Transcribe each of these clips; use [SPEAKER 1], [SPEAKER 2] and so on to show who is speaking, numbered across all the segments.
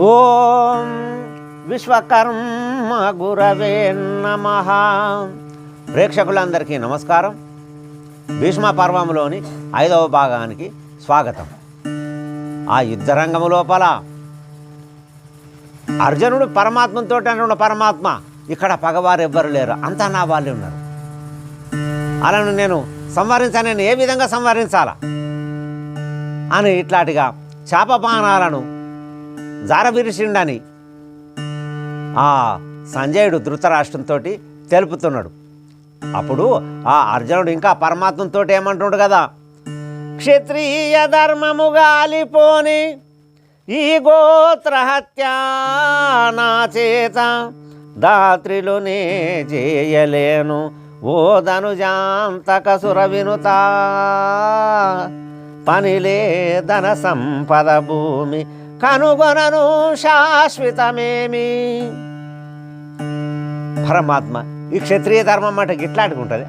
[SPEAKER 1] ఓం విశ్వకర్మ గురవే నమః. ప్రేక్షకులందరికీ నమస్కారం. భీష్మ పర్వంలోని 5వ భాగానికి స్వాగతం. ఆ యుద్ధరంగము లోపల అర్జునుడు పరమాత్మతో అంటున్న పరమాత్మ ఇక్కడ పగవారు ఎవ్వరు లేరు, అంతా నా వాళ్ళే ఉన్నారు. అలాను నేను సంవరించాను, ఏ విధంగా సంవరించాలా అని ఇట్లాంటిగా శాపబాణాలను జారవిరిసిండని ఆ సంజయుడు ధృతరాష్ట్రంతో తెలుపుతున్నాడు. అప్పుడు ఆ అర్జునుడు ఇంకా పరమాత్మతో ఏమంటున్నాడు కదా, క్షత్రియ ధర్మము గాలిపోని ఈ గోత్రహత్య నా చేత దాత్రిలోనే చేయలేను, ఓ ధనుజాంతక సుర వినుత పనిలే ధన సంపద భూమి కనుగొనను శాశ్వతమేమి. పరమాత్మ ఈ క్షత్రియ ధర్మం అంటే గిట్లాడుకుంటుంది.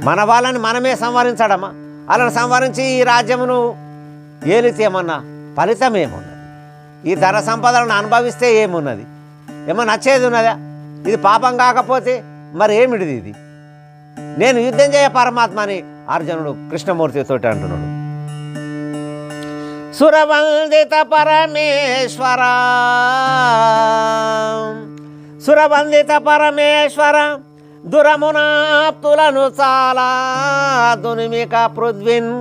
[SPEAKER 1] మన వాళ్ళని మనమే సంవరించడమా? అలా సంవరించి ఈ రాజ్యమును ఏలితే ఏమన్నా ఫలితం ఏమున్నది? ఈ ధన సంపదలను అనుభవిస్తే ఏమున్నది? ఏమన్నా నచ్చేది ఉన్నదా? ఇది పాపం కాకపోతే మరి ఏమిటిది? ఇది నేను యుద్ధం చేయ పరమాత్మ అని అర్జునుడు కృష్ణమూర్తితో అంటున్నాడు. సురవందిత పరమేశ్వర, సురవందిత పరమేశ్వర దురమునాప్తులను చాలా దునిమిక పృథ్విన్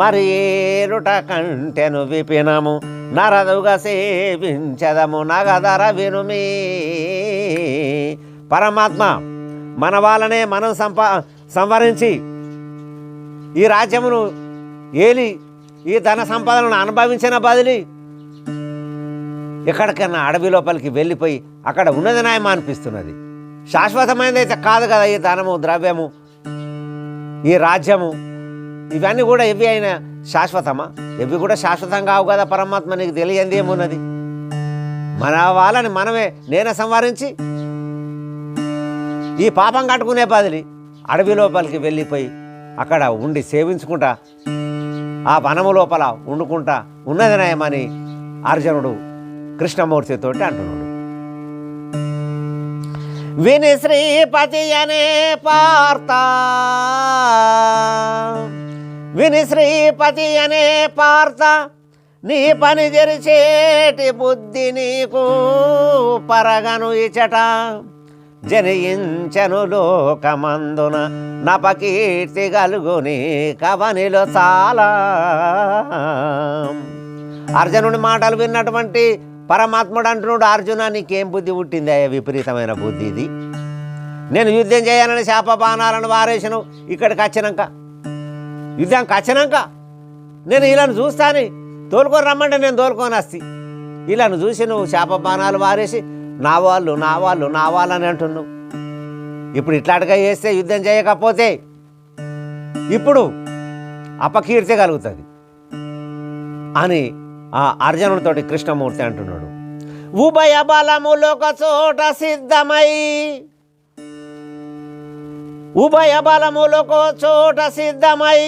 [SPEAKER 1] మరి ఏరుట కంటెను విపినము నరదుగా సేవించదము నగదర వినుమి. పరమాత్మ మన వాళ్ళనే మనం సంవరించి ఈ రాజ్యమును ఏలి ఈ ధన సంపదలను అనుభవించిన బదిలి ఎక్కడికన్నా అడవి లోపలికి వెళ్ళిపోయి అక్కడ ఉన్నది న్యాయం అనిపిస్తున్నది. శాశ్వతమైనది అయితే కాదు కదా ఈ ధనము, ద్రవ్యము, ఈ రాజ్యము, ఇవన్నీ కూడా ఎవి అయినా శాశ్వతమా? ఎవి కూడా శాశ్వతం కావు కదా. పరమాత్మ నీకు తెలియంది ఏమున్నది? మన వాళ్ళని మనమే నేనే సంవరించి ఈ పాపం కట్టుకునే బదిలి అడవి లోపలికి వెళ్ళిపోయి అక్కడ ఉండి సేవించుకుంటా ఆ వనము లోపల వండుకుంటా ఉన్నది నయమని అర్జునుడు కృష్ణమూర్తితో అంటున్నాడు. విని శ్రీపతి అనే పార్త, విని శ్రీపతి అనే పార్త నీ పని జరిచేటి బుద్ధి నీకు పరగను ఇచట జనించను లోకమందున నపకీర్తి గలుగుని కవనిలో చాలా. అర్జునుడి మాటలు విన్నటువంటి పరమాత్ముడు అంటున్నాడు, అర్జున నీకేం బుద్ధి పుట్టింది? అయ్యా విపరీతమైన బుద్ధి ఇది. నేను యుద్ధం చేయాలని శాపబాణాలను వారేసాను. ఇక్కడికి వచ్చినాక యుద్ధానికి వచ్చినాక నేను ఇలాను చూస్తాను, తోలుకొని రమ్మంటే నేను తోలుకొని వస్తి. ఇలాను చూసి నువ్వు శాపబాణాలు వారేసి నా వాళ్ళు నా వాళ్ళు నా వాళ్ళని అంటున్నావు. ఇప్పుడు ఇట్లాంటిగా చేస్తే యుద్ధం చేయకపోతే ఇప్పుడు అపకీర్తి కలుగుతుంది అని ఆ అర్జునుడితోటి కృష్ణమూర్తి అంటున్నాడు. ఉభయ బలములొక చోట సిద్ధమై, ఉభయ బలములొక చోట సిద్ధమై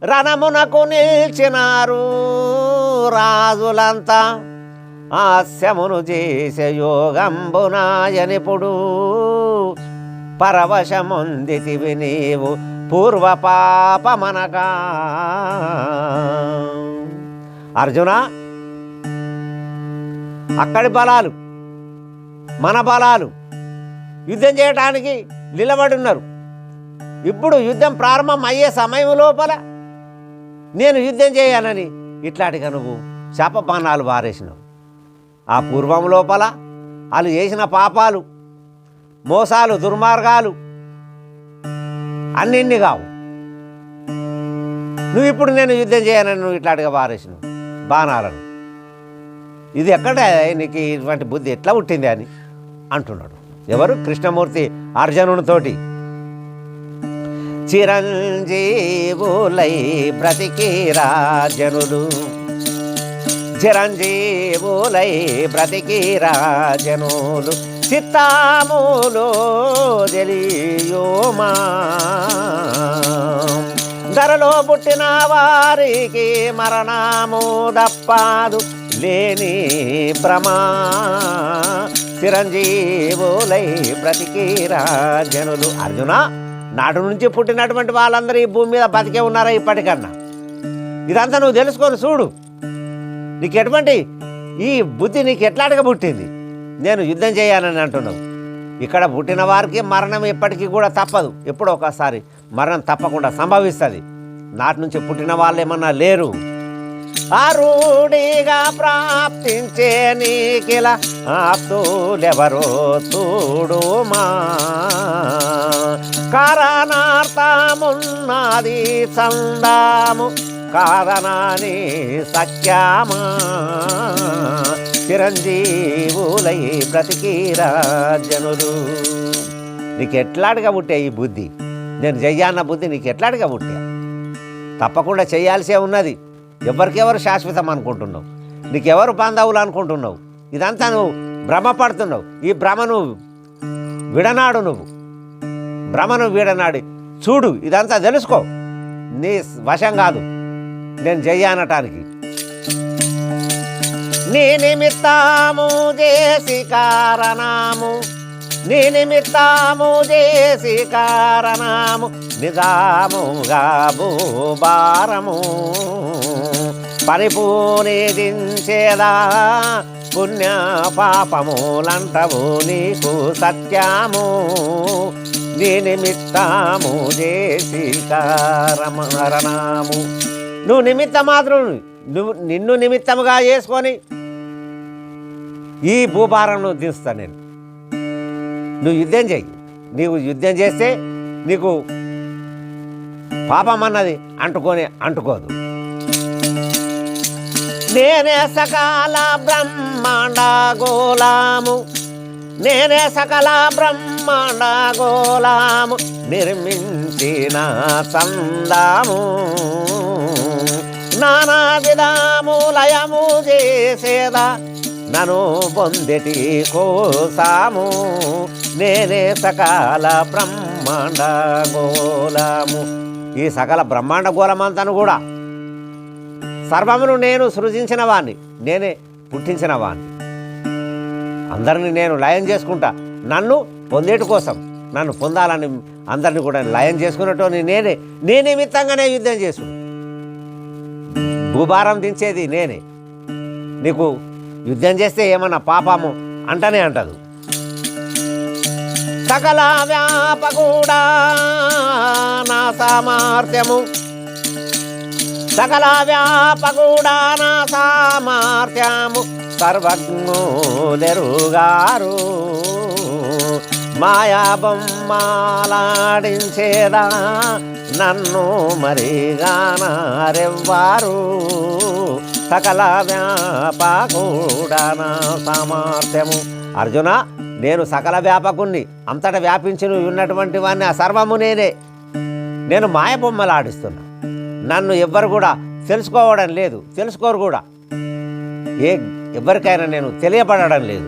[SPEAKER 1] రణమునకు నిల్చినారు రాజులంతా హాస్యమును చేసే యోగంబునాయనిపుడు పరవశముందితివి నీవు పూర్వ పాపమనగా. అర్జున అక్కడి బలాలు మన బలాలు యుద్ధం చేయటానికి నిలబడి ఉన్నారు. ఇప్పుడు యుద్ధం ప్రారంభం అయ్యే సమయం లోపల నేను యుద్ధం చేయాలని ఇట్లాంటిగా నువ్వు శాపబాణాలు వారేసినావు. ఆ పూర్వం లోపల వాళ్ళు చేసిన పాపాలు, మోసాలు, దుర్మార్గాలు అన్నిన్ని కావు. నువ్వు ఇప్పుడు నేను యుద్ధం చేయాలని నువ్వు ఇట్లాంటిగా వారేసినావు బాణాలను. ఇది ఎక్కడ నీకు ఇటువంటి బుద్ధి ఎట్లా పుట్టింది అని అంటున్నాడు. ఎవరు? కృష్ణమూర్తి అర్జునునితోటి. చిరంజీవులై బ్రతికిరా జనులు, చిరంజీవులై బ్రతికిరా జనులు చిత్తాములో తెలియోమా. ధరలో పుట్టిన వారికి మరణము దప్పాదు, లేని భ్రమా చిరంజీవులై బ్రతికిరా జనులు. అర్జున, నాటి నుంచి పుట్టినటువంటి వాళ్ళందరూ ఈ భూమి మీద బతికే ఉన్నారా ఇప్పటికన్నా? ఇదంతా నువ్వు తెలుసుకొని చూడు. నీకు ఎటువంటి ఈ బుద్ధి నీకు ఎట్లాంటిగా పుట్టింది? నేను యుద్ధం చేయాలని అంటున్నావు. ఇక్కడ పుట్టిన వారికి మరణం ఎప్పటికీ కూడా తప్పదు. ఎప్పుడో ఒకసారి మరణం తప్పకుండా సంభవిస్తుంది. నాటి నుంచి పుట్టిన వాళ్ళు ఏమన్నా లేరు. అరుడిగా ప్రాప్తించే నీకిలా ఆప్తులెవరో చూడుమా, కారణార్థమున్నది చందాము కాదనాని సత్యమా, చిరంజీవులై బ్రతికిరా జనులు. నీకు ఎట్లాడిగా పుట్టే ఈ బుద్ధి? నేను చెయ్యాన్న బుద్ధి నీకు ఎట్లాడిగా పుట్టా? తప్పకుండా చేయాల్సే ఉన్నది. ఎవరికెవరు శాశ్వతం అనుకుంటున్నావు, నీకెవరు బాంధవులు అనుకుంటున్నావు. ఇదంతా నువ్వు భ్రమపడుతున్నావు. ఈ భ్రమను విడనాడు. నువ్వు భ్రమను విడనాడి చూడు. ఇదంతా తెలుసుకో. నీ వశం కాదు నేను చెయ్యనటానికి. నీ నిమిత్తము చేసి కారణము, నీ నిమిత్తము చేసి కారణము నిజాముగా భూభారము పరిపూర్ణించేదా పుణ్య పాపములంటవు నీకు సత్యము, నీ నిమిత్తము చేసి కారణము. నువ్వు నిమిత్త మాత్రం నిన్ను నిమిత్తముగా చేసుకొని ఈ భూభారంను దించుతా నేను. నువ్వు యుద్ధం చెయ్యి. నీవు యుద్ధం చేస్తే నీకు పాపం అన్నది అంటుకోదు. నేనే సకల బ్రహ్మాండ గోళము, నేనే సకల బ్రహ్మాండ గోళము నిర్మించిన చందాము, నానా విధము లయము చేసేదా నను పొందిటి కోసాము, నేనే సకల బ్రహ్మాండ గోళము. ఈ సకల బ్రహ్మాండ గోళమంతను కూడా సర్వమును నేను సృజించిన వాణ్ణి, నేనే పుట్టించిన వాణ్ణి. అందరిని నేను లయం చేసుకుంటా. నన్ను పొందేటి కోసం, నన్ను పొందాలని అందరిని కూడా లయం చేసుకున్నట్టు నేనే నిమిత్తంగానే యుద్ధం చేసుడు. భూభారం దించేది నేనే. నీకు యుద్ధం చేస్తే ఏమన్నా పాపము అంటనే అంటదు. సకల వ్యాపకుడా నా సామర్థ్యము, సకల వ్యాపకుడా నా సామర్థ్యము సర్వజ్ఞులెరుగారు, మాయా బొమ్మలాడించేదా నన్ను మరిగానారెవ్వారు, సకల వ్యాపకుడా నా సామర్థ్యము. అర్జున, నేను సకల వ్యాపకుణ్ణి, అంతటా వ్యాపించి ఉన్నటువంటి వాడిని. ఆ సర్వము నేనే. నేను మాయ బొమ్మలు ఆడిస్తున్నా. నన్ను ఎవ్వరు కూడా తెలుసుకోవడం లేదు, తెలుసుకోరు కూడా. ఎవరికైనా నేను తెలియబడడం లేదు.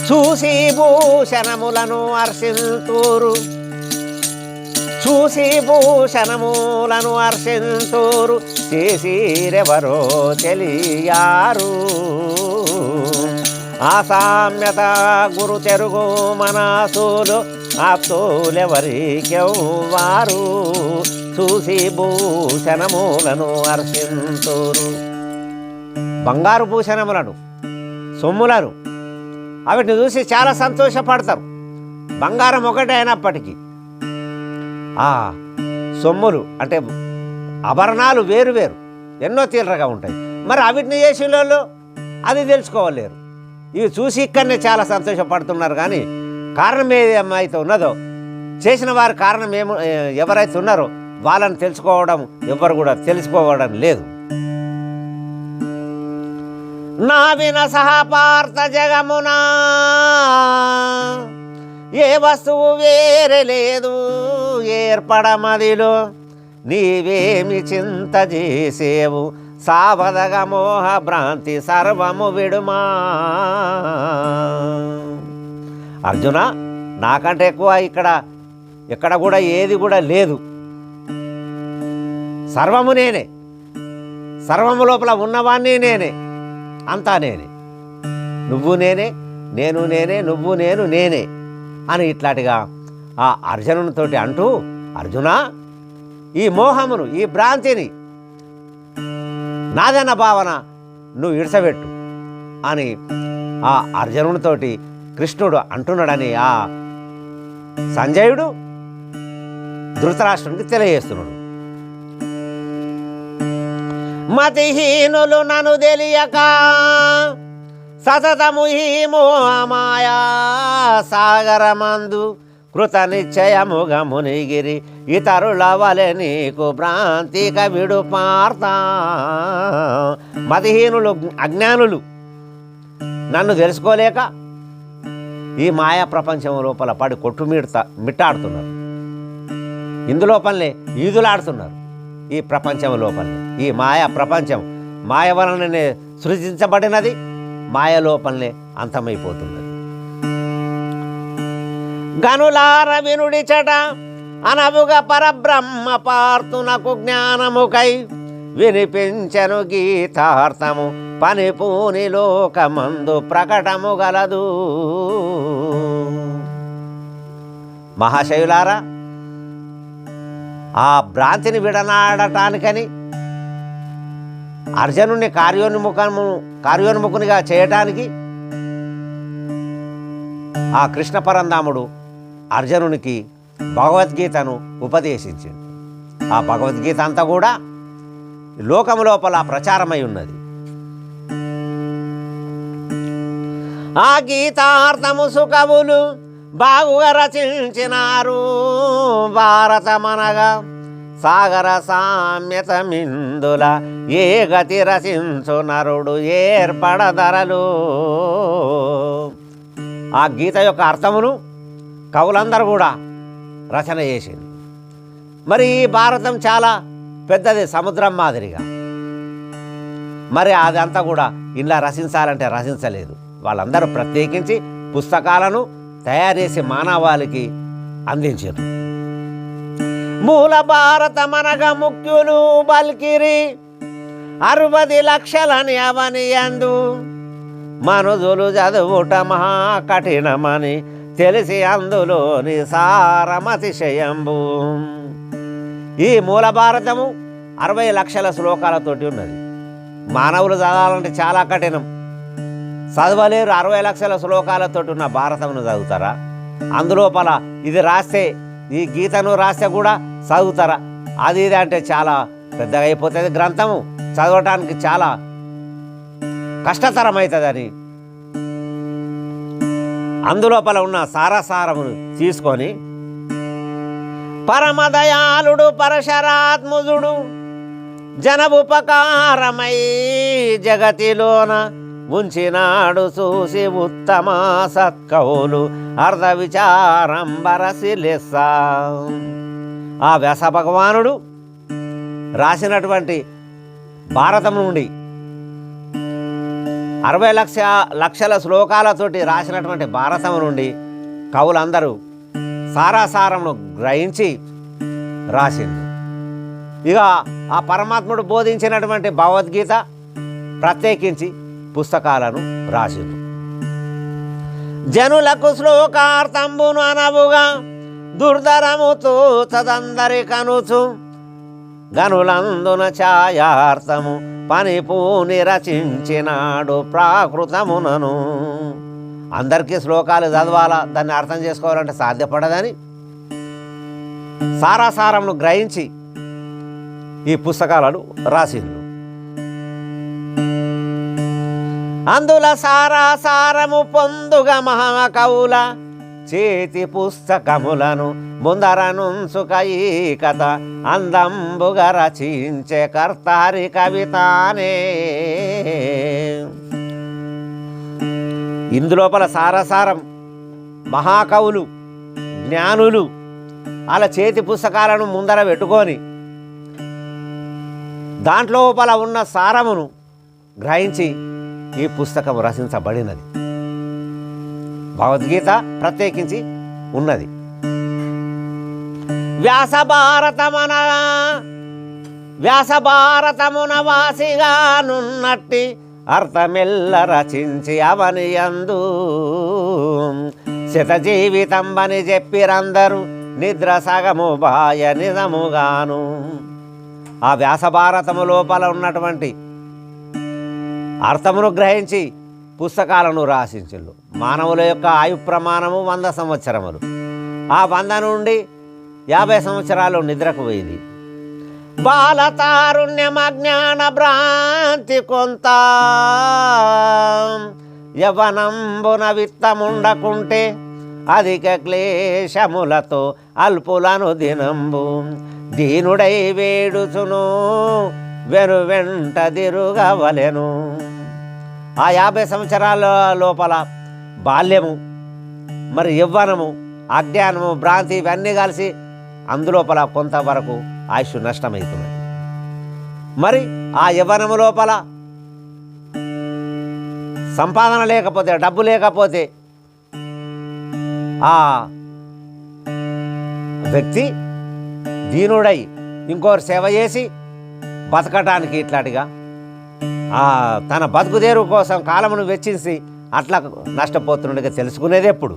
[SPEAKER 1] చూసి భూషణములను హర్షింతురు, చూసి భూషణములను హర్షింతురు, చేసిరెవరో తెలియారు, ఆ సామ్యత గురు తెరుగు మనసులు ఆప్తులెవరికెవ్వారు, చూసి భూషణములను హర్షింతురు. బంగారు భూషణములను, సొమ్ములను, వాటిని చూసి చాలా సంతోషపడతారు. బంగారం ఒకటే అయినప్పటికీ ఆ సొమ్ములు అంటే ఆభరణాలు వేరు వేరు, ఎన్నో తీవ్రంగా ఉంటాయి. మరి అవిటిని చేసే వాళ్ళు అది తెలుసుకోవలేరు. ఇవి చూసి ఇక్కడనే చాలా సంతోషపడుతున్నారు. కానీ కారణం ఏమైతే ఉన్నదో, చేసిన వారి కారణం ఎవరైతే ఉన్నారో వాళ్ళని తెలుసుకోవడం ఎవరు కూడా తెలుసుకోవడం లేదు. నా విన సహపార్థ జగమునా ఏ వస్తువు వేరే లేదు ఏర్పడమదిలో, నీవేమి చింత చేసేవు సావదగ మోహ భ్రాంతి సర్వము విడుమా. అర్జున, నాకంటే ఎక్కువ ఎక్కడ కూడా ఏది కూడా లేదు. సర్వము నేనే. సర్వము లోపల ఉన్నవాణ్ణి నేనే, అంతా నేనే, నువ్వు నేనే, నేను నేనే, నువ్వు నేను నేనే అని ఇట్లాంటిగా ఆ అర్జునునితోటి అంటూ, అర్జునా ఈ మోహమును, ఈ భ్రాంతిని, నాదన్న భావన నువ్వు ఇడసబెట్టు అని ఆ అర్జునునితోటి కృష్ణుడు అంటున్నాడని ఆ సంజయుడు ధృతరాష్ట్రునికి తెలియజేస్తున్నాడు. మతిహీనులు నన్ను తెలియక సతతము ఈ మోహమాయా సాగరమందు కృత నిశ్చయముగా మునిగిరి ఇతరుల వలె నీకు భ్రాంతిక విడు పార్త. మతిహీనులు, అజ్ఞానులు నన్ను తెలుసుకోలేక ఈ మాయా ప్రపంచం లోపల పడి మిట్టాడుతున్నారు. ఇందులోపలనే ఈదులాడుతున్నారు. ఈ ప్రపంచం లోపలనే, ఈ మాయా ప్రపంచం మాయ వలననే సృజించబడినది, మాయ లోపలనే అంతమైపోతున్నది. గనులార వినుడిచట అనవుగా పరబ్రహ్మ పార్తునకు జ్ఞానముకై వినిపించను గీతార్థము పనిపూని లోకమందు ప్రకటము గలదు. మహాశయులారా, ఆ భ్రాంతిని విడనాడటానికని అర్జునుని కార్యోన్ముఖునిగా చేయటానికి ఆ కృష్ణ పరంధాముడు అర్జునునికి భగవద్గీతను ఉపదేశించింది. ఆ భగవద్గీత అంతా కూడా లోకము లోపల ప్రచారమై ఉన్నది. ఆ గీతార్థము సుకవులు బాగుగా రచించినారు. భారతమనగా సాగర సామ్యత మిందుల ఏ గతి రచించు నరుడు ఏర్పడదరలు. ఆ గీత యొక్క అర్థమును కవులందరూ కూడా రచన చేసింది. మరి ఈ భారతం చాలా పెద్దది, సముద్రం మాదిరిగా. మరి అదంతా కూడా ఇలా రచించాలంటే రచించలేదు. వాళ్ళందరూ ప్రత్యేకించి పుస్తకాలను తయారు చేసి మానవాళికి అందించారు. మూల భారతమనగా ముఖ్యులు బల్కిరి 60 లక్షలని అవనియందు మనుజులు చదువుట మహా కఠినమని తెలిసి అందులోని సారమతిశయంబు. ఈ మూల భారతము 60 లక్షల శ్లోకాలతోటి ఉన్నది. మానవులు చదవాలంటే చాలా కఠినం, చదవలేరు. 60 లక్షల శ్లోకాలతోటి ఉన్న భారతమును చదువుతారా? అందులోపల ఇది రాస్తే, ఈ గీతను రాస్తే కూడా చదువుతారా? అది ఇది అంటే చాలా పెద్దగా అయిపోతుంది గ్రంథము, చదవటానికి చాలా కష్టతరమవుతుందని అందులోపల ఉన్న సారసారమును తీసుకొని పరమదయాళుడు పరశరాత్ముజుడు జనముపకారమై జగతిలోన ఉంచినాడు చూసి ఉత్తమ సత్కవులు అర్ధ విచారం బరసి లెస్స. ఆ వ్యాస భగవానుడు రాసినటువంటి భారతం నుండి 60 లక్షల శ్లోకాలతోటి రాసినటువంటి భారతం నుండి కవులందరూ సారాసారమును గ్రహించి రాసింది. ఇక ఆ పరమాత్ముడు బోధించినటువంటి భగవద్గీత ప్రత్యేకించి పుస్తకాలను రాసింది. జనులకు శ్లోకార్థంబును అనవుగా దుర్ధరముతో చదందరి కనుచు గనులందున ఛాయార్థము పనిపూని రచించినాడు ప్రాకృతమునను. అందరికీ శ్లోకాలు చదవాలా, దాన్ని అర్థం చేసుకోవాలంటే సాధ్యపడదని సారాసారమును గ్రహించి ఈ పుస్తకాలను రాసిండు. అందుల సారాసారము పొందుగా మహాకవుల చేతి పుస్తకములను ముందరనుంచుక ఈ కథ అందంబుగా రచించే కర్తారి కవితానే. ఇందులోపల సారసారం మహాకవులు, జ్ఞానులు అలా చేతి పుస్తకాలను ముందర పెట్టుకొని దాంట్లోపల ఉన్న సారమును గ్రహించి ఈ పుస్తకం రచించబడినది. భగవద్గీత ప్రత్యేకించి ఉన్నది. వ్యాస భారతమన వ్యాస భారతమున వాసిగానున్నట్టి అర్థమెల్ల రచించి అవనియందు శత జీవితంబని చెప్పిరందరూ నిద్ర సగము బాయ నిజముగాను. ఆ వ్యాస భారతము లోపల ఉన్నటువంటి అర్థమును గ్రహించి పుస్తకాలను రాసించుళ్ళు. మానవుల యొక్క ఆయు ప్రమాణము 100 సంవత్సరములు. ఆ 100 నుండి 50 సంవత్సరాలు నిద్రకు పోయింది. బాలతారుణ్యమజ్ఞాన భ్రాంతి కొంత యవనంబున విత్తముండకుంటే అధిక క్లేశములతో అల్పులను దినంబు దీనుడై వేడుచును వెనువెంట తిరుగవలెను. ఆ 50 సంవత్సరాల లోపల బాల్యము, మరి యవ్వనము, అజ్ఞానము, భ్రాంతి ఇవన్నీ కలిసి అందులోపల కొంతవరకు ఆయుష్ నష్టమవుతున్నది. మరి ఆ యవ్వనము లోపల సంపాదన లేకపోతే, డబ్బు లేకపోతే ఆ వ్యక్తి దీనుడై ఇంకోరు సేవ చేసి బతకటానికి ఇట్లాంటిగా తన బతుకుదేరు కోసం కాలమును వెచ్చించి అట్లా నష్టపోతుండగా తెలుసుకునేది ఎప్పుడు?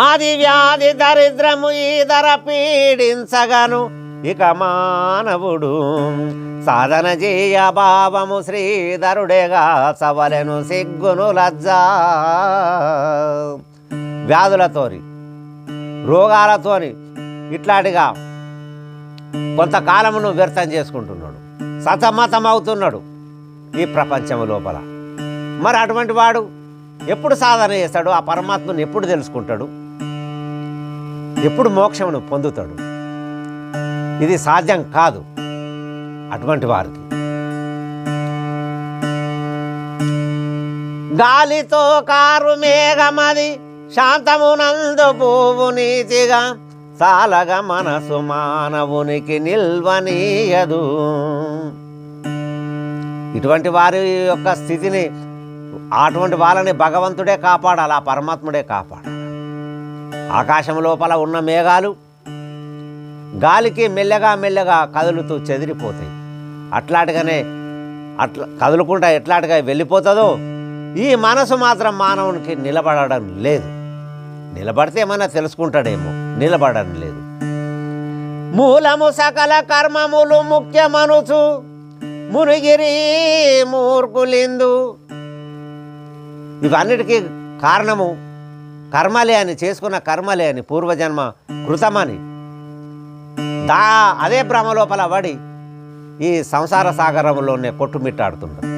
[SPEAKER 1] ఆది వ్యాధి దరిద్రము ఈదర పీడించగాను ఇక మానవుడు సాధన చేయ భావము శ్రీధరుడేగా సవలెను సిగ్గును లజ్జా. వ్యాధులతోని, రోగాలతోని ఇట్లాంటిగా కొంతకాలమును వ్యర్థం చేసుకుంటున్నాడు, సతమతం అవుతున్నాడు ఈ ప్రపంచము లోపల. మరి అటువంటి వాడు ఎప్పుడు సాధన చేస్తాడు? ఆ పరమాత్మను ఎప్పుడు తెలుసుకుంటాడు? ఎప్పుడు మోక్షమును పొందుతాడు? ఇది సాధ్యం కాదు అటువంటి వారికి. గాలితో కారు మేఘమది శాంతమునందు పువ్వు నీతిగా సాలగా మనసు మానవునికి నిల్వనీయదు. ఇటువంటి వారి యొక్క స్థితిని, అటువంటి వాళ్ళని భగవంతుడే కాపాడాలి, ఆ పరమాత్ముడే కాపాడాలి. ఆకాశం లోపల ఉన్న మేఘాలు గాలికి మెల్లగా మెల్లగా కదులుతూ చెదిరిపోతాయి. అట్లాంటిగానే అట్లా కదులుకుంటా ఎట్లాంటిగా వెళ్ళిపోతుందో ఈ మనసు మాత్రం మానవునికి నిలబడడం లేదు. నిలబడితే ఏమన్నా తెలుసుకుంటాడేమో, నిలబడడం లేదు. మూలము సకల కర్మములు ముఖ్యమనుచు మునిగిరి మూర్ఖులిందు. ఇవన్నిటికీ కారణము కర్మలే అని, చేసుకున్న కర్మలే అని, పూర్వజన్మ కృతమని అదే భ్రమ లోపల పడి ఈ సంసార సాగరంలోనే కొట్టుమిట్టాడుతుంటారు.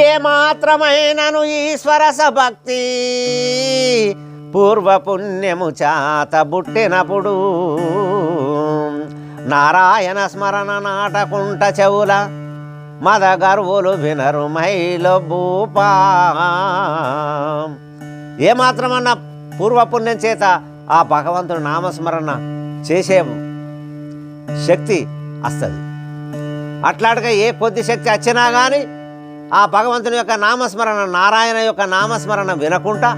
[SPEAKER 1] ఏ మాత్రమైనను ఈశ్వర భక్తి పూర్వపుణ్యము చాత బుట్టినప్పుడు నారాయణ స్మరణ నాటకుంట చెవుల మద గర్వులు వినరు మైలో భూపా. ఏమాత్రమన్నా పూర్వపుణ్యం చేత ఆ భగవంతుడు నామస్మరణ చేసే శక్తి వస్తుంది. అట్లాంటిగా ఏ కొద్ది శక్తి వచ్చినా కానీ ఆ భగవంతుని యొక్క నామస్మరణ, నారాయణ యొక్క నామస్మరణ వినకుండా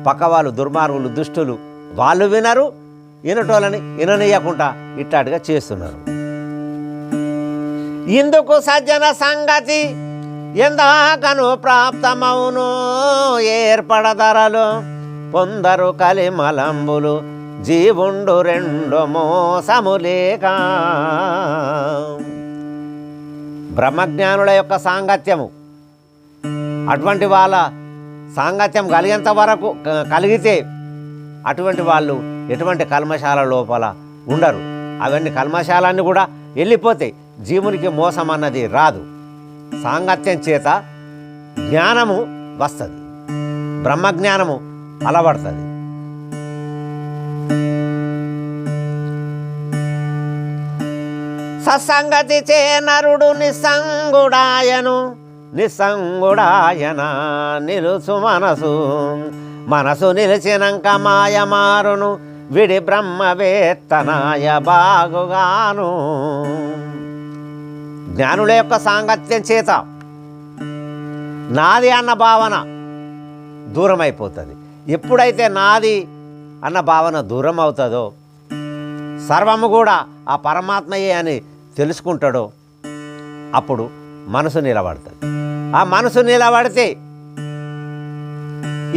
[SPEAKER 1] పక్క వాళ్ళు, దుర్మార్గులు, దుష్టులు వాళ్ళు వినరు, వినటోళ్ళని విననీయకుండా ఇట్లాంటిగా చేస్తున్నారు. ఇందుకు సజ్జన సంగతి ఎందాకను ప్రాప్తమవును ఏర్పడదరలు పొందరు కలిమలంబులు జీవుండు రెండు మోసములేక. బ్రహ్మజ్ఞానుల యొక్క సాంగత్యము, అటువంటి వాళ్ళ సాంగత్యం కలిగేంత వరకు కలిగితే అటువంటి వాళ్ళు ఎటువంటి కల్మశాల లోపల ఉండరు. అవన్నీ కల్మశాలన్నీ కూడా వెళ్ళిపోతాయి. జీవునికి మోసం అన్నది రాదు. సాంగత్యం చేత జ్ఞానము వస్తుంది, బ్రహ్మజ్ఞానము అలవడుతుంది. సత్సంగతి చే నరుడు నిస్సంగుడాయను నిస్సంగుడాయన నిలుసు మనసు మనసు నిలిచినంక మాయ మారును విడి బ్రహ్మవేత్తనాయ బాగుగాను. జ్ఞానుల యొక్క సాంగత్యం చేత నాది అన్న భావన దూరం అయిపోతుంది. ఎప్పుడైతే నాది అన్న భావన దూరం అవుతుందో సర్వము కూడా ఆ పరమాత్మయే అని తెలుసుకుంటాడో అప్పుడు మనసు నిలబడుతుంది. ఆ మనసు నిలబడితే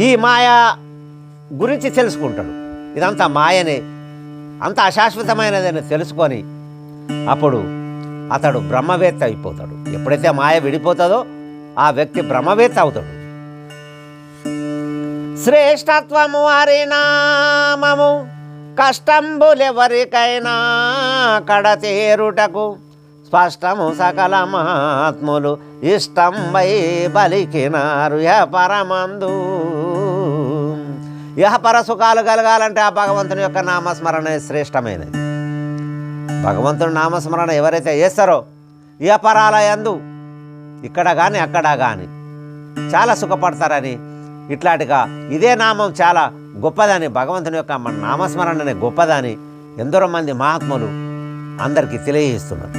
[SPEAKER 1] ఈ మాయ గురించి తెలుసుకుంటాడు. ఇదంతా మాయనే, అంత అశాశ్వతమైనదని తెలుసుకొని అప్పుడు అతడు బ్రహ్మవేత్త అయిపోతాడు. ఎప్పుడైతే మాయ విడిపోతుందో ఆ వ్యక్తి బ్రహ్మవేత్త అవుతాడు. శ్రేష్టత్వము హరినామము కష్టంబులెవరికైనా కడతేరుటకు స్పష్టము సకల మహాత్ములు ఇష్టం వై బలికినారు పరమందు. ఇహపర సుఖాలు కలగాలంటే ఆ భగవంతుని యొక్క నామస్మరణ శ్రేష్టమైనది. భగవంతుని నామస్మరణ ఎవరైతే చేస్తారో ఇహపరాల యందు ఇక్కడ కానీ అక్కడ కానీ చాలా సుఖపడతారని, ఇట్లాంటిగా ఇదే నామం చాలా గొప్పదని, భగవంతుని యొక్క నామస్మరణనే గొప్పదని ఎందరో మంది మహాత్ములు అందరికీ తెలియజేస్తున్నారు.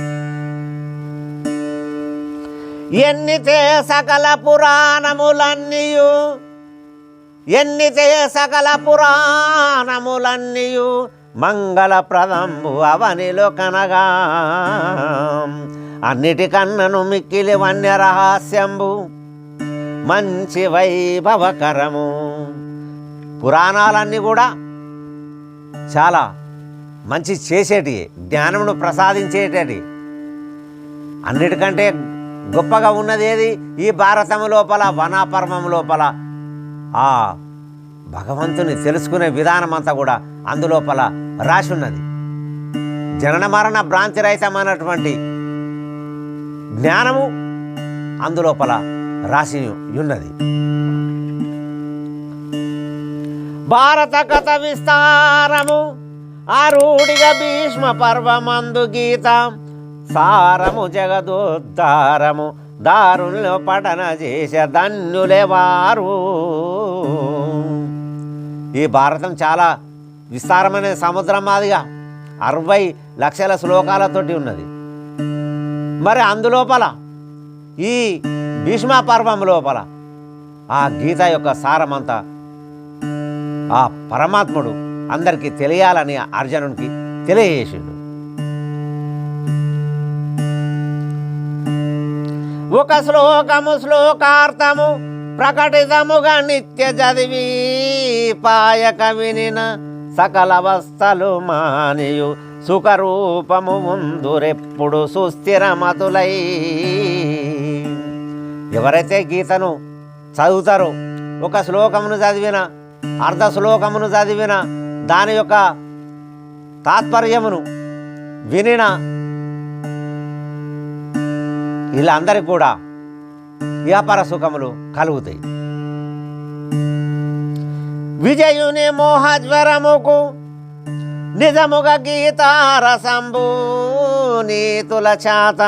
[SPEAKER 1] ఎన్నితే సకల పురాణములన్నీయు మంగళప్రదంబు అవనిలో కనగా అన్నిటికన్నను మిక్కిలి వన్య రహస్యంబు మంచి వైభవకరము. పురాణాలన్నీ కూడా చాలా మంచి చేసేటి, జ్ఞానమును ప్రసాదించేటటి. అన్నిటికంటే గొప్పగా ఉన్నది ఏది? ఈ భారతము లోపల వనాపర్వం లోపల ఆ భగవంతుని తెలుసుకునే విధానం అంతా కూడా అందులోపల రాసి ఉన్నది. జనన మరణ భ్రాంతి రహితమైనటువంటి జ్ఞానము అందులోపల రాసి ఉన్నది. భారత కథ విస్తారము ఆరూఢిగా భీష్మ పర్వమందు గీత సారము జగదోద్ధారము దారుల్లో పఠన చేసే ధన్యులే వారు. ఈ భారతం చాలా విస్తారమైన సముద్రం మాదిగా 60 లక్షల శ్లోకాలతోటి ఉన్నది. మరి అందులోపల ఈ భీష్మ పర్వం లోపల ఆ గీత యొక్క సారమంతా ఆ పరమాత్ముడు అందరికీ తెలియాలని అర్జునునికి తెలియజేసిండు. ఒక శ్లోకార్థము ప్రకటితముగా నిత్య చదివి పాయక వినిన సకల అవస్థలు మానియు సుఖరూపము ముందురెప్పుడు సుస్థిరమతులై. ఎవరైతే గీతను చదువుతారో, ఒక శ్లోకమును చదివిన, అర్ధ శ్లోకమును చదివిన, దాని యొక్క తాత్పర్యమును వినిన వీళ్ళందరికీ కూడా వ్యాపార సుఖములు కలుగుతాయి. విజయుని మోహజ్వరముకు నిజముగా గీతారసంబు నీతుల చేత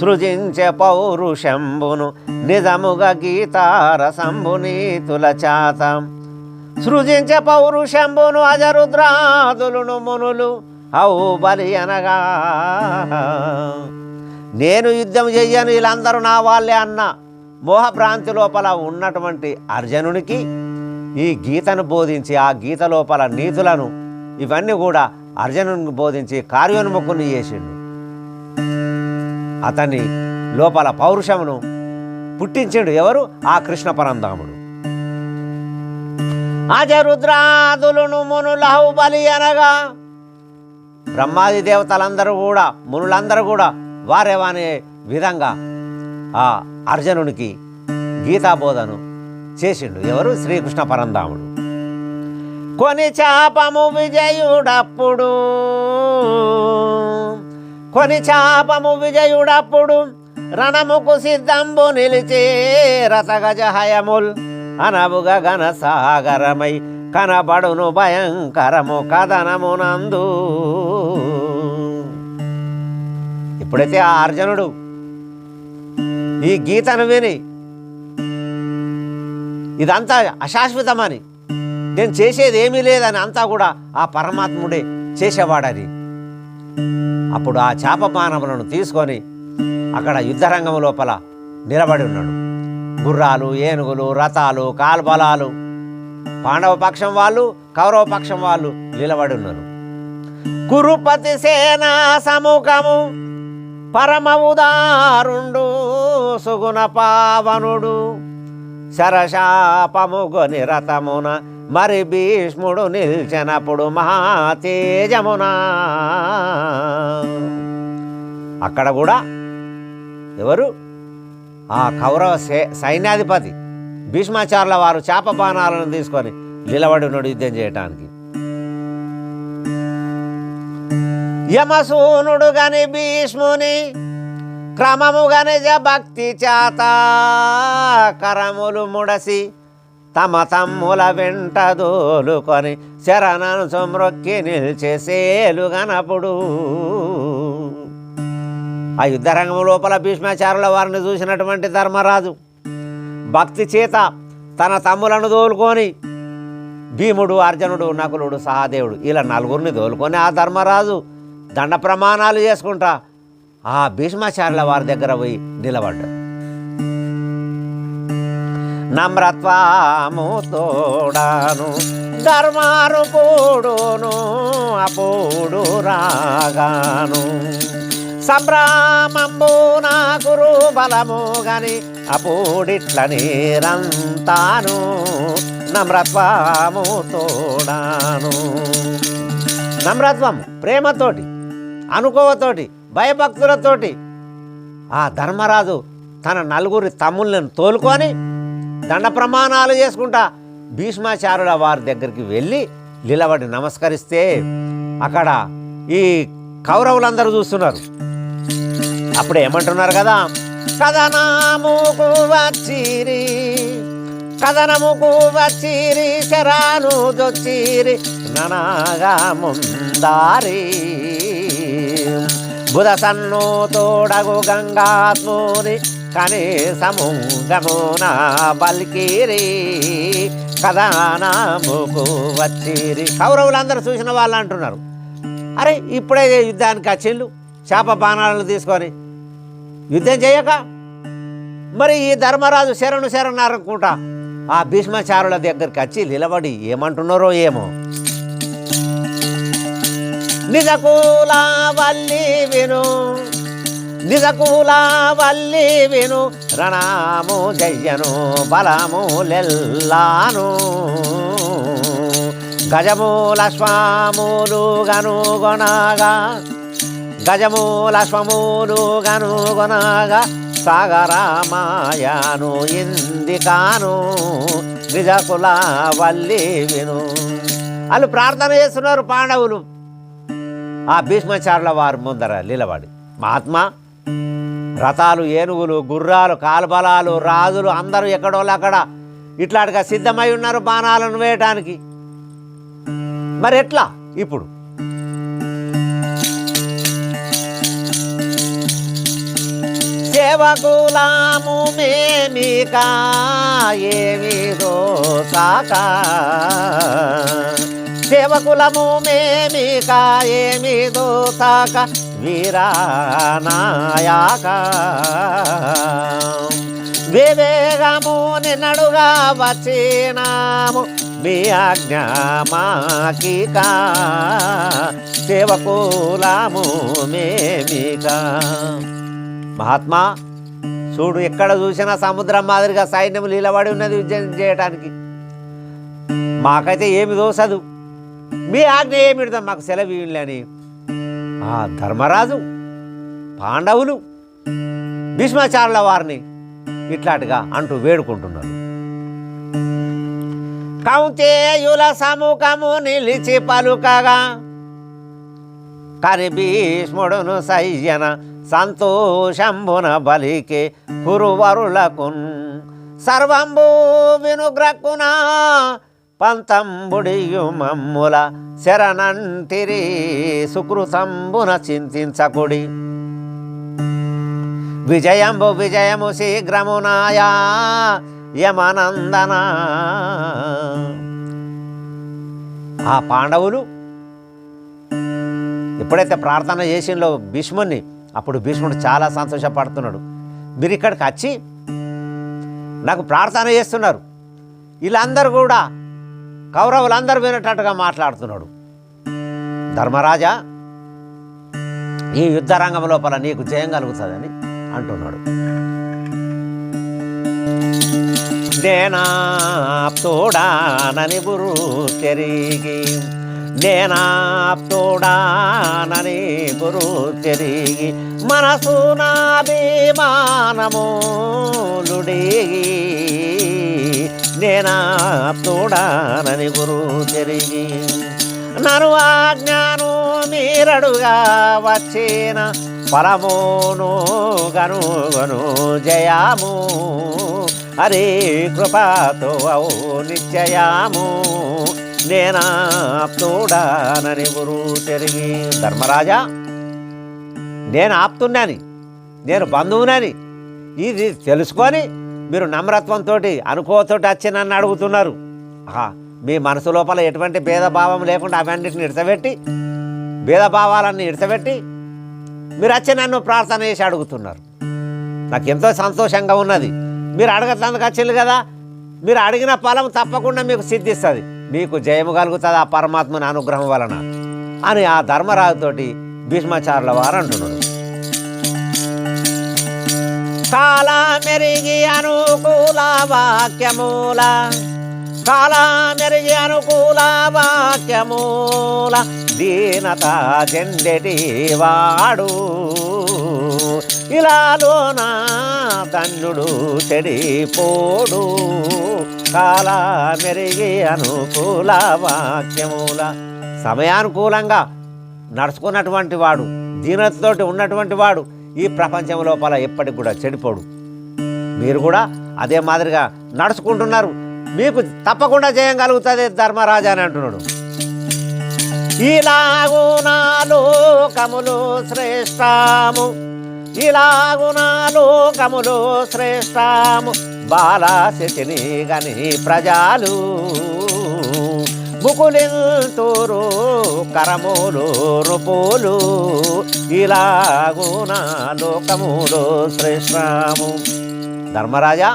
[SPEAKER 1] సృజించే పౌరుషంబును నిజముగా గీతారసంబు నీతుల చేత సృజించే పౌరుషంబును అజరుద్రాదులును మునులు ఔ బలి అనగా. నేను యుద్ధం చెయ్యను, వీళ్ళందరూ నా వాళ్ళే అన్న మోహభ్రాంతి లోపల ఉన్నటువంటి అర్జునునికి ఈ గీతను బోధించి, ఆ గీత లోపల నీతులను ఇవన్నీ కూడా అర్జునునికి బోధించి కార్యోన్ముఖుని చేసిండు. అతని లోపల పౌరుషమును పుట్టించిండు. ఎవరు? ఆ కృష్ణ పరంధాముడు. అజరుద్రాదులను మునులహు బలి అనగా బ్రహ్మాది దేవతలందరూ కూడా, మునులందరూ కూడా వారేవానే విధంగా ఆ అర్జునునికి గీతాబోధను చేసిండు. ఎవరు? శ్రీకృష్ణ పరంధాముడు. కొని చాపము విజయుడప్పుడు రణముకు సిద్ధంబు నిలిచే రథగజహయముల్ అనవుగా గణ సాగరమై కనబడును భయంకరము కథనమునందు. ఎప్పుడైతే ఆ అర్జునుడు ఈ గీతను విని ఇదంతా అశాశ్వతమని, నేను చేసేది ఏమీ లేదని అంతా కూడా ఆ పరమాత్ముడే చేసేవాడని, అప్పుడు ఆ చాపమానవులను తీసుకొని అక్కడ యుద్ధరంగం లోపల నిలబడి ఉన్నాడు. గుర్రాలు, ఏనుగులు, రథాలు, కాల్బలాలు, పాండవ పక్షం వాళ్ళు, కౌరవ పక్షం వాళ్ళు నిలబడి ఉన్నారు. కురుపతి సేనా సముఖము పరమ ఉదారుండు సుగుణ పావనుడు శరశాపముగొని రథమున మరి భీష్ముడు నిల్చెనప్పుడు మహాతేజమున. అక్కడ కూడా ఎవరు ఆ కౌరవ సైన్యాధిపతి భీష్మాచార్యుల వారు చేప బాణాలను తీసుకొని నిలబడి ఉన్నాడు యుద్ధం చేయటానికి. యమసూనుడు గని భీష్ముని క్రమముగా నిజ భక్తి చేత కరములు ముడసి తమ తమ్ముల వెంట దోలుకొని శరణను సొమ్రొక్కి నిల్చేసేలుగనప్పుడు. ఆ యుద్ధరంగం లోపల భీష్మాచార్యుల వారిని చూసినటువంటి ధర్మరాజు భక్తి చేత తన తమ్ములను దోలుకొని భీముడు, అర్జునుడు, నకులుడు, సహదేవుడు ఇలా నలుగురిని దోలుకొని ఆ ధర్మరాజు దండ ప్రమాణాలు చేసుకుంటా ఆ భీష్మాచార్యుల వారి దగ్గర పోయి నిలబడ్డాడు. నమ్రత్వము తోడాను ధర్మారు కూడును అప్పుడు రాగాను సంభ్రామంబు నా గురు బలము గని అప్పుడిట్ల నీరంతాను నమ్రత్వము తోడాను. నమ్రత్వం ప్రేమతోటి, అనుకోవతోటి, భయభక్తులతోటి ఆ ధర్మరాజు తన నలుగురి తమ్ముళ్ళను తోలుకొని దండ ప్రమాణాలు చేసుకుంటా భీష్మాచార్యుల వారి దగ్గరికి వెళ్ళి నిలబడి నమస్కరిస్తే అక్కడ ఈ కౌరవులందరూ చూస్తున్నారు. అప్పుడు ఏమంటున్నారు కదా, కథనముకు వచ్చిరి శరాను దొచ్చిరి ననాగా ముందారి బుధ సన్ను తోడగు గంగాత్మూరి కనీసముగమున బల్కిరి కథనముకు వచ్చిరి. కౌరవులందరూ చూసిన వాళ్ళు అంటున్నారు, అరే ఇప్పుడే యుద్ధానికి వచ్చిండు శాప బాణాలను తీసుకొని యుద్ధం చేయక మరి ఈ ధర్మరాజు శరణు అనుకుంటా ఆ భీష్మాచార్యుల దగ్గరికి వచ్చి నిలబడి ఏమంటున్నారో ఏమో. నిజకూల వల్లి విను రణాము జయ్యను బలము లెల్లాను గజమూల శ్వాములు గనుగొనగా సాగరామాయను ఇందికాను నిజకుల వల్లి విను. వాళ్ళు ప్రార్థన చేస్తున్నారు పాండవులు ఆ భీష్మాచార్యుల వారి ముందర నిలబడి. మహాత్మా, రథాలు, ఏనుగులు, గుర్రాలు, కాల్బలాలు, రాజులు అందరూ ఎక్కడోళ్ళు అక్కడ ఇట్లాంటిగా సిద్ధమై ఉన్నారు బాణాలను వేయటానికి. మరి ఎట్లా ఇప్పుడు? సేవకులాము మేమికా ఏమిదో సాక సేవకులము మేమికా ఏమిదో సాక వీరానాయాక వివేగము నిన్నడుగా వచ్చినాము మీ ఆజ్ఞ మాకికా సేవకులము మేమికా. మహాత్మా, చూడు ఎక్కడ చూసినా సముద్రం మాదిరిగా సైన్యం నిలబడి ఉన్నది యుద్ధం చేయటానికి. మాకైతే ఏమి దోసదు, మీ ఆజ్ఞ ఏమిడదాం, మాకు సెలవు ఇవ్వలేని ఆ ధర్మరాజు, పాండవులు, భీష్మాచార్యుల వారిని ఇట్లాంటిగా అంటూ వేడుకుంటున్నారు. కౌంతేయుల సముఖము నిలిచి పలుకగా కరి భీష్ముడును సయ్యన సంతోషంబున బలికే కురువరులకున్ సర్వంబు వినుగ్రక్కున పంతంబుడియు మమ్ముల శరణంటిరి సుకృతంబున చింతించకుడి విజయము శీఘ్రమునాయా యమనందన. ఆ పాండవులు ఎప్పుడైతే ప్రార్థన చేసిందో భీష్ముని, అప్పుడు భీష్ముడు చాలా సంతోషపడుతున్నాడు. మీరు ఇక్కడికి వచ్చి నాకు ప్రార్థన చేస్తున్నారు, వీళ్ళందరూ కూడా కౌరవులందరూ వినేటట్టుగా మాట్లాడుతున్నాడు. ధర్మరాజా, ఈ యుద్ధరంగం లోపల నీకు జయం కలుగుతుందని అంటున్నాడు. నేనాప్తోడానని గురు తెరిగి, నేనాప్తోడానని గురు తెరిగి, మనసు నాభిమానములుడిగి, నేనాప్తోడానని గురు తెరిగి, నను ఆజ్ఞాను మీరడుగా వచ్చిన ఫలమును గను జయాము, హరి కృపతో నిశ్చయాము, నేనాప్తుడానని గురు తిరిగి. ధర్మరాజా, నేను ఆప్తున్నాని, నేను బంధువునని ఇది తెలుసుకొని మీరు నమ్రత్వంతో అనుకోతోటి వచ్చి నన్ను అడుగుతున్నారు. మీ మనసు లోపల ఎటువంటి భేదభావం లేకుండా అవన్నిటిని ఇడతబెట్టి, భేదభావాలన్నీ ఇడతబెట్టి మీరు వచ్చి నన్ను ప్రార్థన చేసి అడుగుతున్నారు. నాకు ఎంతో సంతోషంగా ఉన్నది. మీరు అడగతందుకు వచ్చింది కదా, మీరు అడిగిన ఫలం తప్పకుండా మీకు సిద్ధిస్తుంది, మీకు జయము కలుగుతుంది ఆ పరమాత్మని అనుగ్రహం వలన అని ఆ ధర్మరాజుతోటి భీష్మాచార్యుల వారు అంటున్నారు. కాలమెరిగి అనుకూల వాక్యమూల, కాలమెరిగి అనుకూల వాక్యమూల, దీనత చెందెటి వాడు ఇలాలోన ధన్యుడు చెడిపోడు, కాలమెరిగి అనుకూల వాక్యమూల. సమయానుకూలంగా నడుచుకున్నటువంటి వాడు, దీనతతోటి ఉన్నటువంటి వాడు ఈ ప్రపంచం లోపల ఎప్పటికి కూడా చెడిపోడు. మీరు కూడా అదే మాదిరిగా నడుచుకుంటున్నారు, మీకు తప్పకుండా జయం కలుగుతుంది ధర్మరాజా అని అంటున్నాడు. ఇలాగు నా లోకములు శ్రేష్టము, ఇలాగు నా లోకములు శ్రేష్టము, బాలశిని గని ప్రజలు ముకులింతూరు కరములు రుపులు, ఇలాగు నా లోకములు శ్రేష్టము. ధర్మరాజా,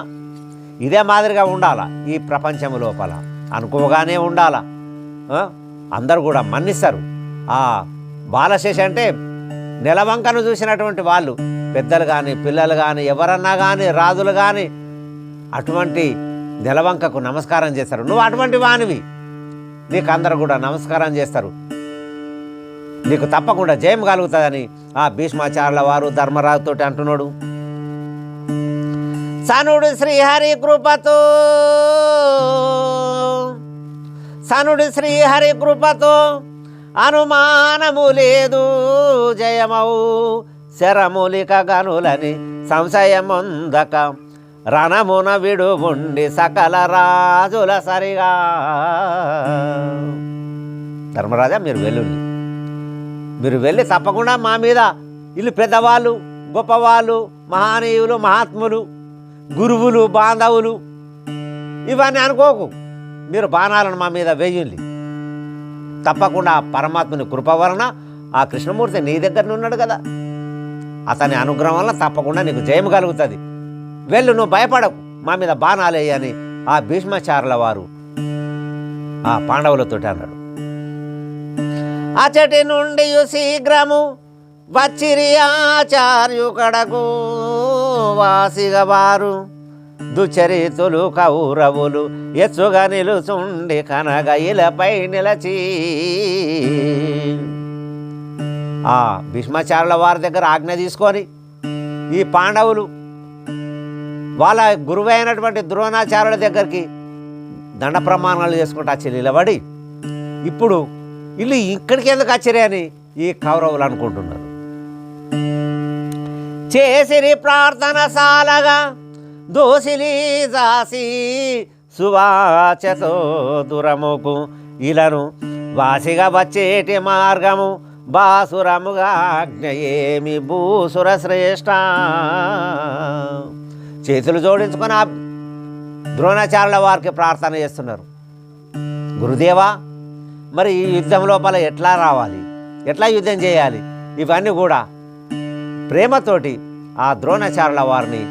[SPEAKER 1] ఇదే మాదిరిగా ఉండాలా ఈ ప్రపంచం లోపల, అనుకోగానే ఉండాలా. అందరూ కూడా మన్నిస్తారు. ఆ బాలశేష అంటే నెలవంకను చూసినటువంటి వాళ్ళు, పెద్దలు కానీ పిల్లలు కానీ ఎవరన్నా కానీ రాజులు కానీ అటువంటి నెలవంకకు నమస్కారం చేస్తారు. నువ్వు అటువంటి వానివి, నీకు అందరూ కూడా నమస్కారం చేస్తారు, నీకు తప్పకుండా జయం కలుగుతుందని ఆ భీష్మాచార్యుల వారు ధర్మరాజుతోటి అంటున్నాడు. సనుడు శ్రీహరి కృపతో, సనుడు శ్రీహరి కృపతో అనుమానము లేదు జయమవు, శరములిక గనులని సంశయముందక, రణమున విడుముండి సకల రాజుల సరిగా. ధర్మరాజా, మీరు వెళ్ళి తప్పకుండా మా మీద వీళ్ళు పెద్దవాళ్ళు, గొప్పవాళ్ళు, మహానీయులు, మహాత్ములు, గురువులు, బాంధవులు ఇవన్నీ అనుకోకు. మీరు బాణాలను మా మీద వేయండి. తప్పకుండా పరమాత్మని కృప వలన ఆ కృష్ణమూర్తి నీ దగ్గర ఉన్నాడు కదా, అతని అనుగ్రహం వలన తప్పకుండా నీకు జయం కలుగుతుంది. వెళ్ళు, నువ్వు భయపడకు, మా మీద బాణాలు వేయని ఆ భీష్మాచార్యుల వారు ఆ పాండవులతో అన్నాడు. అచటి నుండి శీఘ్రము వచ్చిరి ఆచార్యు కడకు, వాసిగా వారు దుచరితులు కౌరవులు ఎచ్చుగా నిలుచుండి కనగ ఇలపై నిలచి. ఆ భీష్మాచార్యుల వారి దగ్గర ఆజ్ఞ తీసుకొని ఈ పాండవులు వాళ్ళ గురువు అయినటువంటి ద్రోణాచార్యుల దగ్గరికి దండ ప్రమాణాలు చేసుకుంటూ వచ్చి నిలబడి, ఇప్పుడు వీళ్ళు ఇక్కడికి ఎందుకు వచ్చారే అని ఈ కౌరవులు అనుకుంటున్నారు. చేసిరి ప్రార్థన సాలగా దోసిలి దాసి సువాచతో దురముకు ఇలను వాసిగా వచ్చేటి మార్గము బాసురముగా ఆజ్ఞయేమి భూసుర శ్రేష్ట. చేతులు జోడించుకొని ఆ ద్రోణాచార్యుల వారికి ప్రార్థన చేస్తున్నారు. గురుదేవా, మరి ఈ యుద్ధం లోపల ఎట్లా రావాలి, ఎట్లా యుద్ధం చేయాలి, ఇవన్నీ కూడా ప్రేమతోటి ఆ ద్రోణాచార్యుల వారిని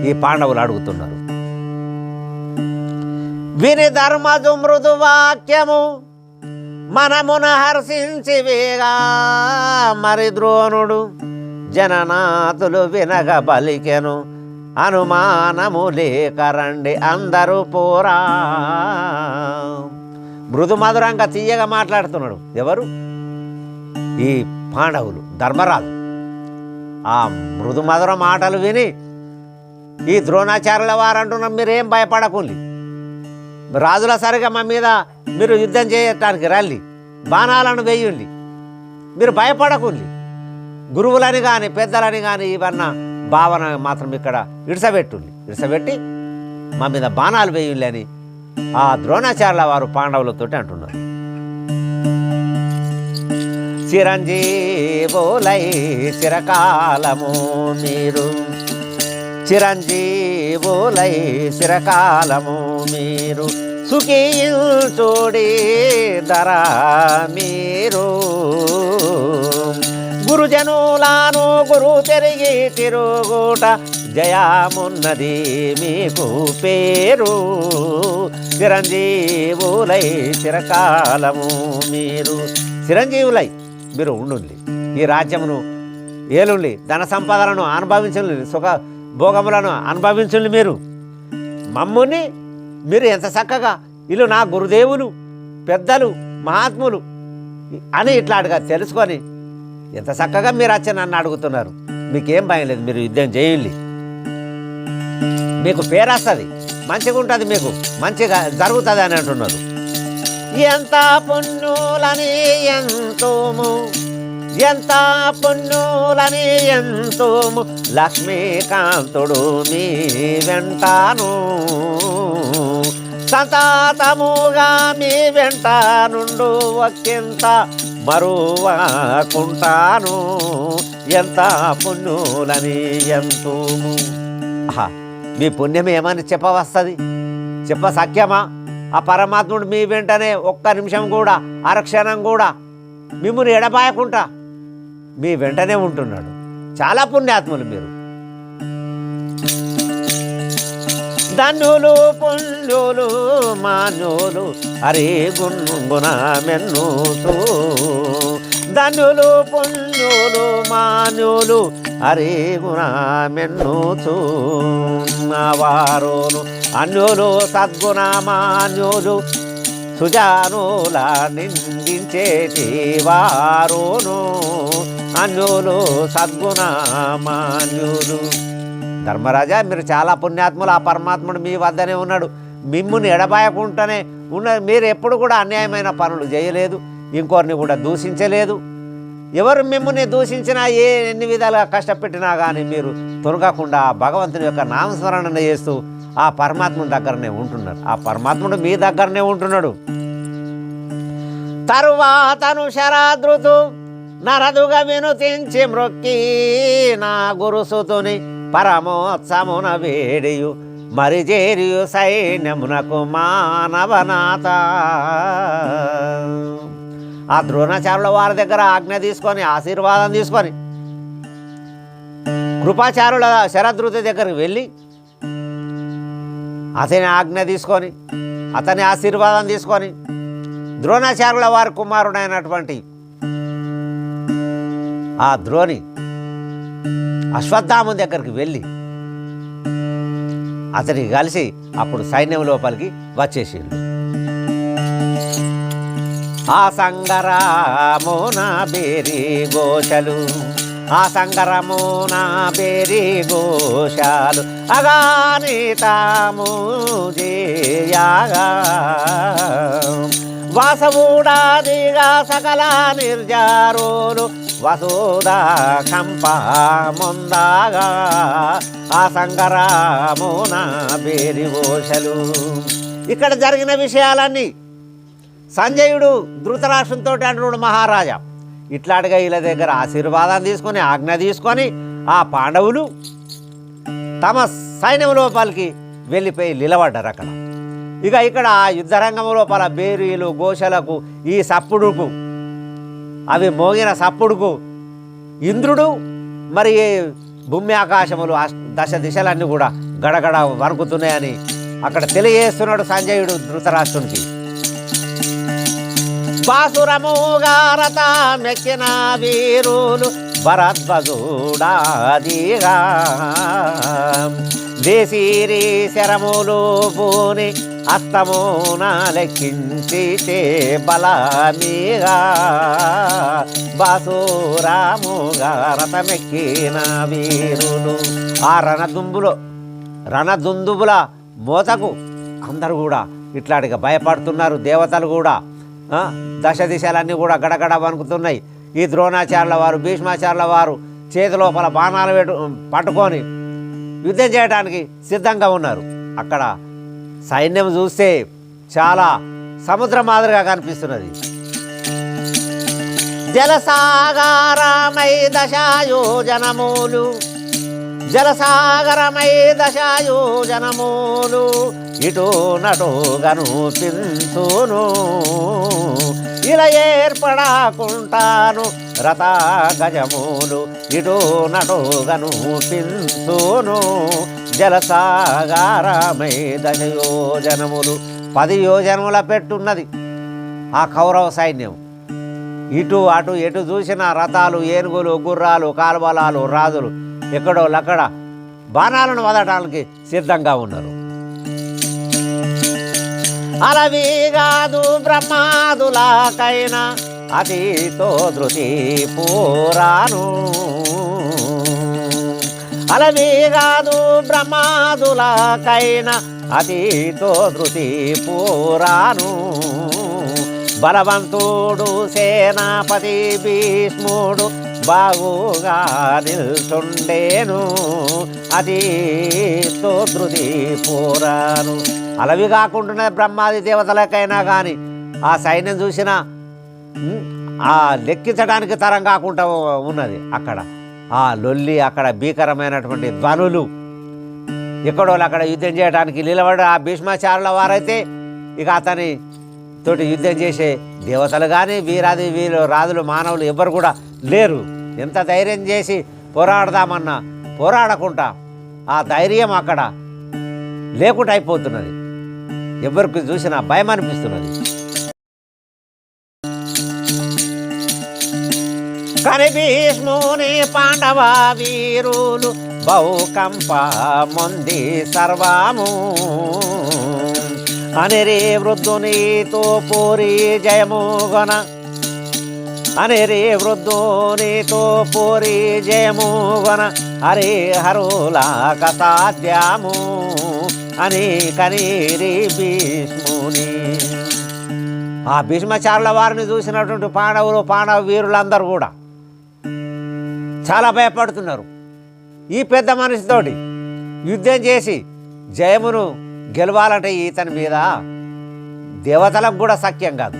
[SPEAKER 1] ఈ పాండవులు అడుగుతున్నారు. విని ధర్మజు మృదు వాక్యము మనమున హర్షించి వేగా మరి ద్రోణుడు జననాథులు వినగ బలికెను అనుమానము లేకరండి అందరూ పోరా. మృదు మధురంగా తీయగా మాట్లాడుతున్నాడు ఎవరు? ఈ పాండవులు, ధర్మరాజు. ఆ మృదు మధుర మాటలు విని ఈ ద్రోణాచార్యుల వారు అంటున్నారు, మీరేం భయపడకుండి, రాజుల సరిగా మా మీద మీరు యుద్ధం చేయటానికి రండి, బాణాలను వేయండి, మీరు భయపడకుండి, గురువులని కానీ పెద్దలని కానీ ఇవన్న భావన మాత్రం ఇక్కడ ఇడిసబెట్టి మా మీద బాణాలు వేయండి అని ఆ ద్రోణాచార్యుల వారు పాండవులతోటి అంటున్నారు. చిరంజీవులై చిరకాలము మీరు, చిరంజీవులై చిరకాలము మీరు, సుఖీయుచోడి ధర మీరు, గురుజనులాను గురు తిరిగి తిరుగుట జయమున్నది మీకు పేరు. చిరంజీవులై చిరకాలము మీరు, చిరంజీవులై మీరు ఉండుండి, ఈ రాజ్యమును ఏలుండి, ధన సంపదలను అనుభవించండి, సుఖ భోగములను అనుభవించండి. మీరు మమ్ముని మీరు ఎంత చక్కగా వీళ్ళు నా గురుదేవులు, పెద్దలు, మహాత్ములు అని ఇట్లాంటిగా తెలుసుకొని ఎంత చక్కగా మీరు వచ్చి నన్ను అడుగుతున్నారు. మీకేం భయం లేదు, మీరు యుద్ధం చేయండి, మీకు పేరు వస్తుంది, మంచిగా ఉంటుంది, మీకు మంచిగా జరుగుతుంది అని అంటున్నారు. ఎంత పుణ్యులని ఎంతోము, ఎంత పుణ్యులని ఎంతోము, లక్ష్మీకాంతుడు మీ వెంటాను, సతాతముగా మీ వెంట నుండు ఒకంత మరువకుంటాను, ఎంత పుణ్యులని ఎంతోము. మీ పుణ్యం ఏమని చెప్పవస్తుంది, చెప్ప సఖ్యమా? ఆ పరమాత్ముడు మీ వెంటనే ఒక్క నిమిషం కూడా అరక్షణం కూడా మిమ్మల్ని ఎడబాయకుండా మీ వెంటనే ఉంటున్నాడు. చాలా పుణ్యాత్ములు మీరు. ధన్యులు పుణ్యులు మాన్యులు హరి గుణగుణ మెన్నుతూ, ధన్యులు పుణ్యులు మాన్యులు హరి గుణ మెన్నుతూ, వారును అన్యులు సద్గుణ మాన్యులు సుజానుల నిందించేటి వారును, అన్యులు సద్గుణ మాన్యులు. ధర్మరాజా మీరు చాలా పుణ్యాత్ములు, ఆ పరమాత్ముడు మీ వద్దనే ఉన్నాడు, మిమ్ముని ఎడబాయకుండానే ఉన్నది. మీరు ఎప్పుడు కూడా అన్యాయమైన పనులు చేయలేదు, ఇంకొకరిని కూడా దూషించలేదు. ఎవరు మిమ్మల్ని దూషించినా ఎన్ని విధాలుగా కష్టపెట్టినా కానీ మీరు తొలగకుండా భగవంతుని యొక్క నామస్మరణ చేస్తూ ఆ పరమాత్ముడి దగ్గరనే ఉంటున్నారు. ఆ పరమాత్ముడు మీ దగ్గరనే ఉంటున్నాడు. తరువాతను శరాదృతు నరదుగా వినుతించి మ్రొక్కి నా గురుసుతుని పరమోత్సమున వేడియు మరి చేరియు సైన్యమునకు మానవనాథ. ఆ ద్రోణాచార్యుల వారి దగ్గర ఆజ్ఞ తీసుకొని ఆశీర్వాదం తీసుకొని కృపాచార్యుల శరదృతి దగ్గరికి వెళ్ళి అతని ఆజ్ఞ తీసుకొని అతని ఆశీర్వాదం తీసుకొని ద్రోణాచార్యుల వారి కుమారుడైనటువంటి ఆ ద్రోణి అశ్వత్థామ దగ్గరికి వెళ్ళి అతనికి కలిసి అప్పుడు సైన్యం లోపలికి వచ్చేసిండు. ఆ సంగరమున బేరి ఘోషలు, ఆ సంగరమున బేరి ఘోషాలు అగానితాము చేయగా వాసవుడాదిగా సకల నిర్జారోలు వసుదా కంప ముందాగా ఆ సంగరమున బేరి ఘోషలు. ఇక్కడ జరిగిన విషయాలన్నీ సంజయుడు ధృతరాష్ట్రంతో అంటున్నాడు, మహారాజా ఇట్లాంటిగా వీళ్ళ దగ్గర ఆశీర్వాదం తీసుకొని ఆజ్ఞ తీసుకొని ఆ పాండవులు తమ సైన్యం లోపలికి వెళ్ళిపోయి నిలబడ్డారు. అక్కడ ఇక ఇక్కడ యుద్ధరంగం లోపల బేరీలు ఘోషలకు ఈ సప్పుడుకు అవి మోగిన సప్పుడుకు ఇంద్రుడు మరి భూమి ఆకాశములు దశ దిశలన్నీ కూడా గడగడ వణుకుతున్నాయని అక్కడ తెలియజేస్తున్నాడు సంజయుడు ధృతరాష్ట్రునికి. బాసురముగా రథమెక్కిన వీరులు భరద్వజుడాదిగా దేశీరి శరములు పూని అస్తమున లెక్కించి బలమీగా బాసురాముగా రథమెక్కిన వీరులు. ఆ రణదుందుబుల మోతకు అందరూ కూడా ఇట్లాంటిగా భయపడుతున్నారు. దేవతలు కూడా దశ దిశలన్నీ కూడా గడగడ వణుకుతున్నాయి. ఈ ద్రోణాచార్యుల వారు భీష్మాచార్యుల వారు చేతి లోపల బాణాలు పట్టుకొని యుద్ధం చేయడానికి సిద్ధంగా ఉన్నారు. అక్కడ సైన్యం చూస్తే చాలా సముద్రం మాదిరిగా కనిపిస్తున్నది. జలసాగరమై దశాయోజనములు జలసాగరమై దశాయోజనములు ఇటు నటుగను పింతును ఇలా ఏర్పడకుంటాను రథ గజములు ఇటు నటుగను పింతును జలసాగరమై దశయోజనములు 10 యోజనముల పెట్టున్నది ఆ కౌరవ సైన్యం. ఇటు అటు ఎటు చూసిన రథాలు, ఏనుగులు, గుర్రాలు, కాల్బలాలు, రాజులు ఎక్కడో లక్కడ బాణాలను వదలడానికి సిద్ధంగా ఉన్నారు. అలవిగాదు బ్రహ్మాదులకైనా అతితో ధృతి పూరాను అలవిగాదు బ్రహ్మాదులకైనా అతితో ధృతి పూరాను బలవంతుడు సేనాపతి భీష్ముడు బాగుగా నిల్చుండేను అతితో ధృతి పూరాను. అలవి కాకుండా బ్రహ్మాది దేవతలకైనా కానీ ఆ సైన్యం చూసినా ఆ లెక్కించడానికి తరం కాకుండా ఉన్నది. అక్కడ ఆ లొల్లి, అక్కడ భీకరమైనటువంటి ధ్వనులు, ఎక్కడో అక్కడ యుద్ధం చేయడానికి నిలబడి ఆ భీష్మాచార్యుల వారైతే ఇక అతని తోటి యుద్ధం చేసే దేవతలు కానీ వీరాది రాజులు మానవులు ఎవ్వరు కూడా లేరు. ఎంత ధైర్యం చేసి పోరాడదామన్నా పోరాడకుండా ఆ ధైర్యం అక్కడ లేకుండా అయిపోతున్నది. ఎవరికి చూసినా భయం అనిపిస్తున్నది. కానీ భీష్ముని పాండవ వీరులు బహుకంప మొంది సర్వము అనిరే వృద్ధునితో పూరి జయముగన అనిరే వృద్ధునితో పూరి జయముగన హరి హరుల కసాధ్యము అని కనీరి భీష్ముని. ఆ భీష్మాచార్యుల వారిని చూసినటువంటి పాండవ వీరులందరూ కూడా చాలా భయపడుతున్నారు. ఈ పెద్ద మనిషితోటి యుద్ధం చేసి జయమును గెలవాలంటే ఇతని మీద దేవతలకు కూడా సఖ్యం కాదు.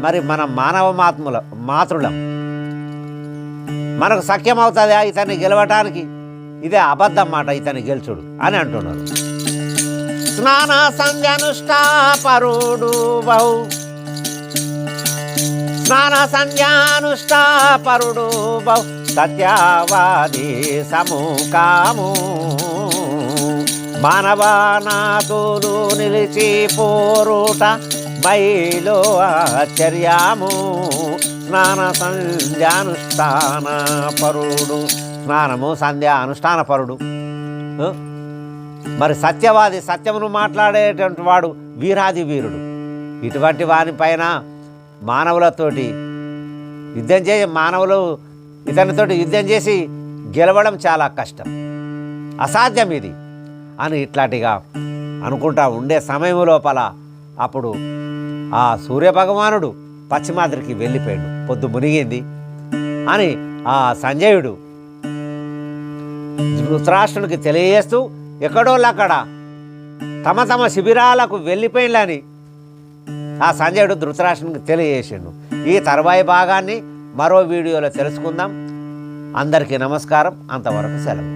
[SPEAKER 1] మరి మన మానవ మాతృలం మనకు సఖ్యం అవుతుందా ఇతన్ని గెలవటానికి? ఇదే అబద్ధం మాట, ఇతన్ని గెలుచుడు అని అంటున్నారు. స్నాన సంధ్యానుష్ఠాపరుడు బహు స్నాన సంధ్యానుష్ఠాపరుడు బహు సత్యవాది సముఖాము మానవానాథులు నిలిచి పోరుట మైలో ఆశ్చర్యము స్నాన సంధ్యానుష్ఠాన పరుడు. స్నానము సంధ్య అనుష్ఠాన పరుడు. మరి సత్యవాది, సత్యమును మాట్లాడేటువంటి వాడు వీరాది వీరుడు. ఇటువంటి వానిపైన మానవులతోటి యుద్ధం మానవులు ఇతనితోటి యుద్ధం చేసి గెలవడం చాలా కష్టం, అసాధ్యం ఇది అని ఇట్లాంటిగా అనుకుంటా ఉండే సమయం లోపల అప్పుడు ఆ సూర్యభగవానుడు పశ్చిమాద్రికి వెళ్ళిపోయాడు. పొద్దు మునిగింది అని ఆ సంజయుడు ధృతరాష్ట్రునికి తెలియజేస్తూ ఎక్కడోళ్ళక్కడ తమ తమ శిబిరాలకు వెళ్ళిపోయిందని ఆ సంజయుడు ధృతరాష్ట్రునికి తెలియజేసిండు. ఈ తర్వాయి భాగాన్ని మరో వీడియోలో తెలుసుకుందాం. అందరికీ నమస్కారం. అంతవరకు సెలవు.